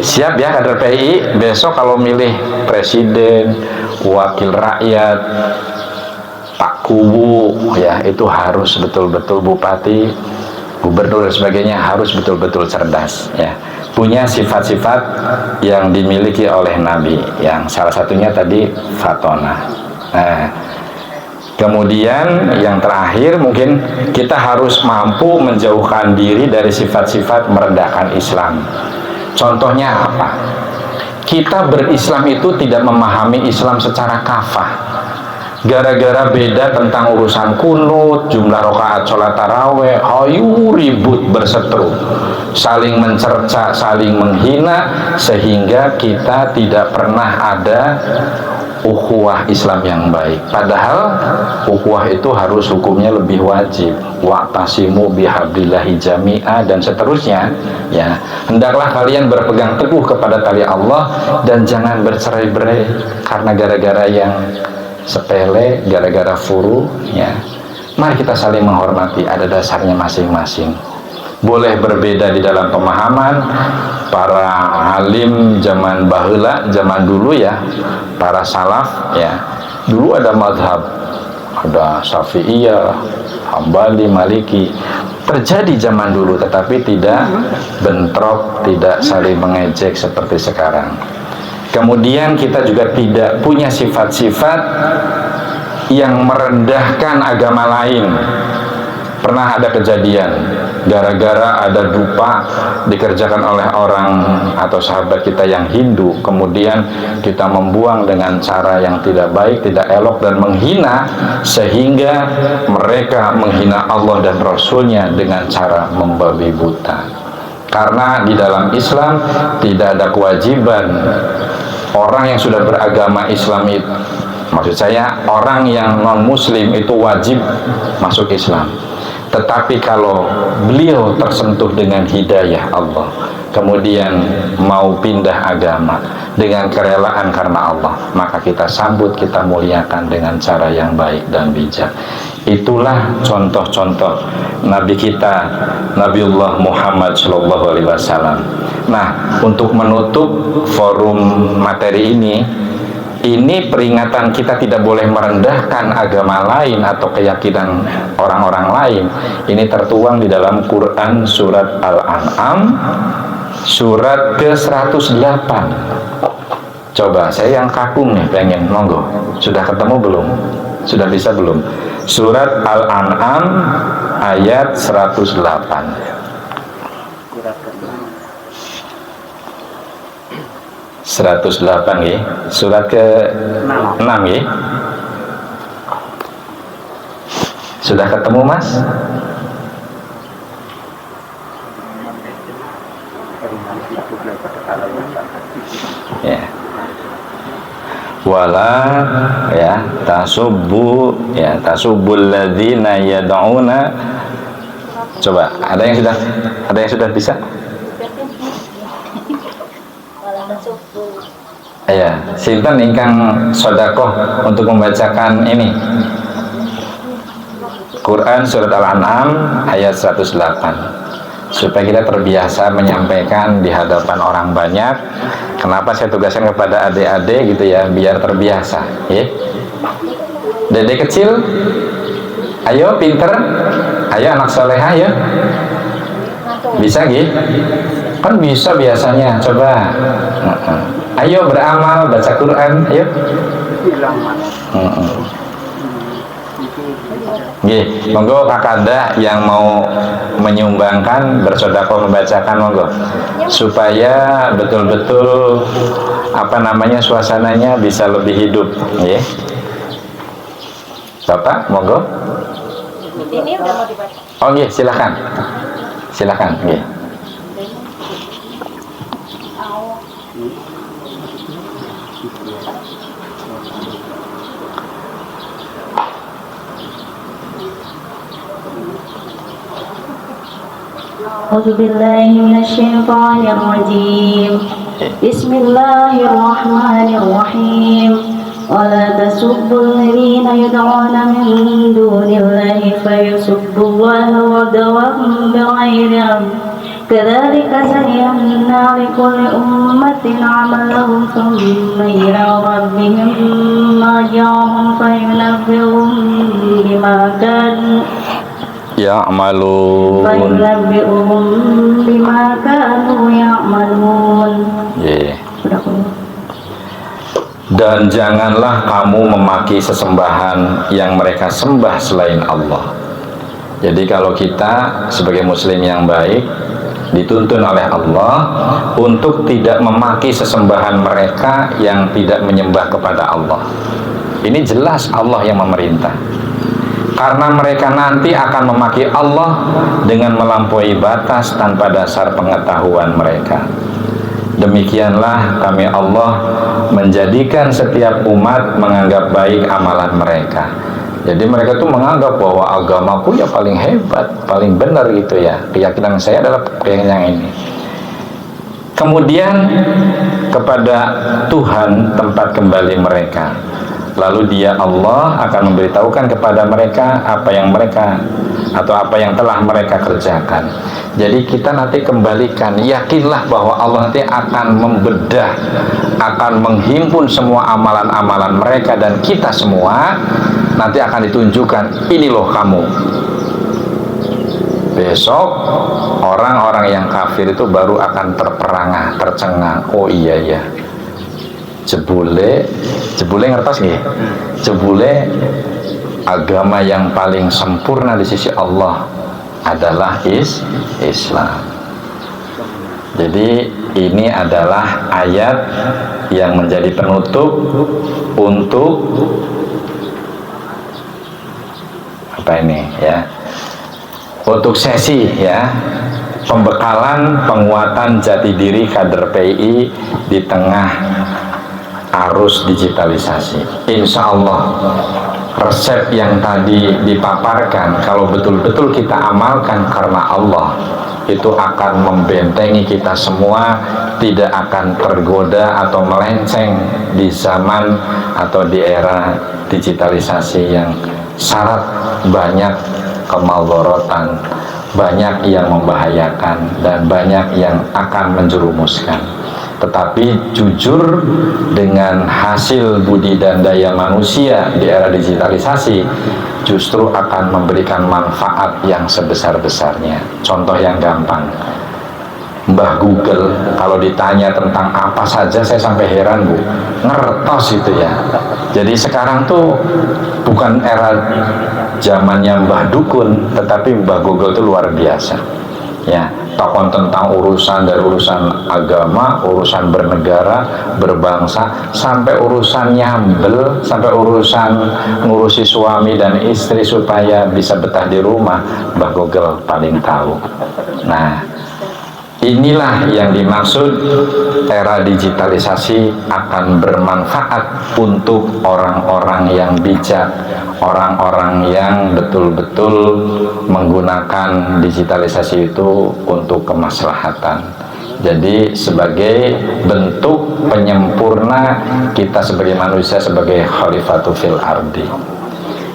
Siap ya kader PII, besok kalau milih presiden, wakil rakyat, Pak Kubu ya, itu harus betul-betul bupati, gubernur dan sebagainya harus betul-betul cerdas ya, punya sifat-sifat yang dimiliki oleh Nabi, yang salah satunya tadi fatonah. Nah, kemudian yang terakhir mungkin kita harus mampu menjauhkan diri dari sifat-sifat merendahkan Islam. Contohnya apa? Kita berislam itu tidak memahami Islam secara kafah. Gara-gara beda tentang urusan kunut, jumlah rakaat sholat taraweh, ayo ribut berseteru, saling mencerca, saling menghina, sehingga kita tidak pernah ada ukhuwah Islam yang baik. Padahal ukhuwah itu harus hukumnya lebih wajib, wa'tasimu bihablillahi jami'a dan seterusnya ya. Hendaklah kalian berpegang teguh kepada tali Allah dan jangan bercerai-berai karena gara-gara yang sepele, gara-gara furu ya. Mari kita saling menghormati, ada dasarnya masing-masing. Boleh berbeda di dalam pemahaman. Para alim zaman baheula, zaman dulu ya, para salaf ya, dulu ada mazhab, ada Syafi'iyah, Hambali, Maliki, terjadi zaman dulu, tetapi tidak bentrok, tidak saling mengejek seperti sekarang. Kemudian kita juga tidak punya sifat-sifat yang merendahkan agama lain. Pernah ada kejadian gara-gara ada dupa dikerjakan oleh orang atau sahabat kita yang Hindu, kemudian kita membuang dengan cara yang tidak baik, tidak elok dan menghina, sehingga mereka menghina Allah dan Rasulnya dengan cara membabi buta. Karena di dalam Islam tidak ada kewajiban orang yang sudah beragama Islam itu, maksud saya orang yang non muslim itu wajib masuk Islam. Tetapi kalau beliau tersentuh dengan hidayah Allah, kemudian mau pindah agama dengan kerelaan karena Allah, maka kita sambut, kita muliakan dengan cara yang baik dan bijak. Itulah contoh-contoh Nabi kita, Nabiullah Muhammad SAW. Nah, untuk menutup forum materi ini peringatan kita tidak boleh merendahkan agama lain atau keyakinan orang-orang lain. Ini tertuang di dalam Quran surat Al-An'am surat ke-108. Coba, saya yang kakung nih pengen, monggo. Sudah ketemu belum? Sudah bisa belum? Surat Al-An'am ayat 108. 108 ya, surat ke-6 ya. Sudah ketemu Mas? Ya. Wala ya tasubbul ladzina yad'una. Coba, ada yang sudah bisa? Ya, sinten ingkang sedekah untuk membacakan ini Quran surat Al-An'am ayat 108, supaya kita terbiasa menyampaikan di hadapan orang banyak. Kenapa saya tugaskan kepada adik-adik gitu ya, biar terbiasa ya. Dede kecil, ayo pinter, ayo anak soleha ya, bisa gitu kan, bisa biasanya. Coba ayo beramal, baca Quran, ayo. Nggih, monggo kakanda yang mau menyumbangkan bersedekah membacakan, monggo, supaya betul-betul suasananya bisa lebih hidup, nggih. Bapak, monggo. Ini udah mau dibaca. Oh nggih, silakan, nggih. A'udzu billahi minasyaitonir rajim. Bismillahirrahmanirrahim. ولا تسبوا الذين يدعون من دون الله فيسبوا الله عدوا بغير علم كذلك زينا لكل أمة عملهم ثم إلى ربهم مرجعهم فينبئهم بما كانوا ya'malun. يعملون. Dan janganlah kamu memaki sesembahan yang mereka sembah selain Allah. Jadi kalau kita sebagai muslim yang baik dituntun oleh Allah untuk tidak memaki sesembahan mereka yang tidak menyembah kepada Allah. Ini jelas Allah yang memerintah. Karena mereka nanti akan memaki Allah dengan melampaui batas tanpa dasar pengetahuan mereka. Demikianlah kami Allah menjadikan setiap umat menganggap baik amalan mereka. Jadi mereka tuh menganggap bahwa agamaku ya paling hebat, paling benar gitu ya. Keyakinan saya adalah keyakinan ini. Kemudian kepada Tuhan tempat kembali mereka. Lalu dia Allah akan memberitahukan kepada mereka apa yang mereka atau apa yang telah mereka kerjakan. Jadi kita nanti kembalikan, yakinlah bahwa Allah nanti akan membedah, akan menghimpun semua amalan-amalan mereka dan kita semua nanti akan ditunjukkan, ini loh kamu. Besok orang-orang yang kafir itu baru akan terperangah, tercengang. Oh iya ya. Jebule ngertos nggih? Jebule agama yang paling sempurna di sisi Allah adalah Islam. Jadi ini adalah ayat yang menjadi penutup untuk apa ini ya? Untuk sesi ya, pembekalan penguatan jati diri kader PI di tengah arus digitalisasi. Insya Allah resep yang tadi dipaparkan kalau betul-betul kita amalkan karena Allah, itu akan membentengi kita semua, tidak akan tergoda atau melenceng di zaman atau di era digitalisasi yang syarat banyak kemalorotan, banyak yang membahayakan dan banyak yang akan menjerumuskan. Tetapi jujur dengan hasil budi dan daya manusia di era digitalisasi justru akan memberikan manfaat yang sebesar-besarnya. Contoh yang gampang, Mbah Google kalau ditanya tentang apa saja saya sampai heran Bu, ngertos itu ya. Jadi sekarang tuh bukan era zamannya Mbah Dukun, tetapi Mbah Google itu luar biasa ya. Tokoh tentang urusan dari urusan agama, urusan bernegara, berbangsa, sampai urusan nyambel, sampai urusan ngurusi suami dan istri supaya bisa betah di rumah, Mbah Google paling tahu. Nah, inilah yang dimaksud era digitalisasi akan bermanfaat untuk orang-orang yang bijak, orang-orang yang betul-betul menggunakan digitalisasi itu untuk kemaslahatan. Jadi sebagai bentuk penyempurna kita sebagai manusia, sebagai khalifatul fil ardi.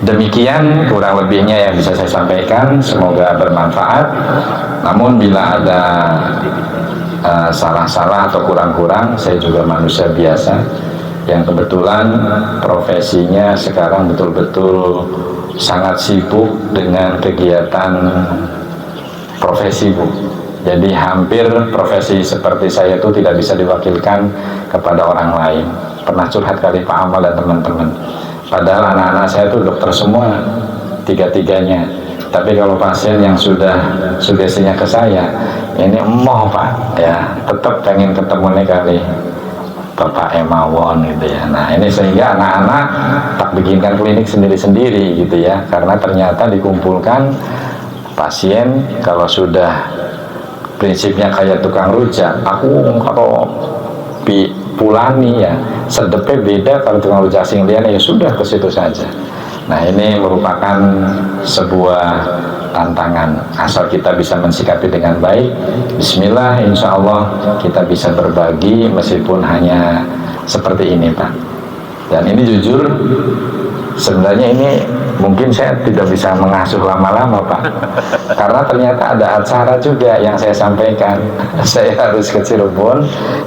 Demikian kurang lebihnya yang bisa saya sampaikan, semoga bermanfaat. Namun bila ada salah-salah atau kurang-kurang, saya juga manusia biasa yang kebetulan profesinya sekarang betul-betul sangat sibuk dengan kegiatan profesi Bu. Jadi hampir profesi seperti saya itu tidak bisa diwakilkan kepada orang lain. Pernah curhat kali Pak Amal dan teman-teman, padahal anak-anak saya itu dokter semua, tiga-tiganya. Tapi kalau pasien yang sudah sugestinya ke saya, ini emoh Pak, ya tetap pengen ketemu nih kali Bapak Emawon gitu ya. Nah ini sehingga anak-anak tak bikinkan klinik sendiri-sendiri gitu ya, karena ternyata dikumpulkan pasien kalau sudah prinsipnya kayak tukang rujak, aku kalau pulani ya sedepnya beda, kalau tukang rujak asing dia ya sudah ke situ saja. Nah ini merupakan sebuah tantangan. Asal kita bisa mensikapi dengan baik, bismillah, insya Allah kita bisa berbagi meskipun hanya seperti ini Pak. Dan ini jujur, sebenarnya ini mungkin saya tidak bisa mengasuh lama-lama Pak, karena ternyata ada acara juga yang saya sampaikan. Saya harus ke Cirebon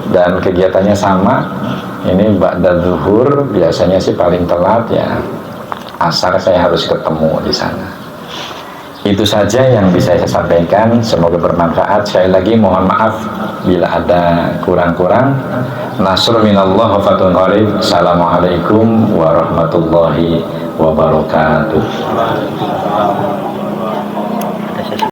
dan kegiatannya sama. Ini ba'da zuhur, biasanya sih paling telat ya asar saya harus ketemu di sana. Itu saja yang bisa saya sampaikan, semoga bermanfaat. Sekali lagi mohon maaf bila ada kurang-kurang. Nasrul minallah wa fathun qarib. Assalamualaikum warahmatullahi wabarakatuh.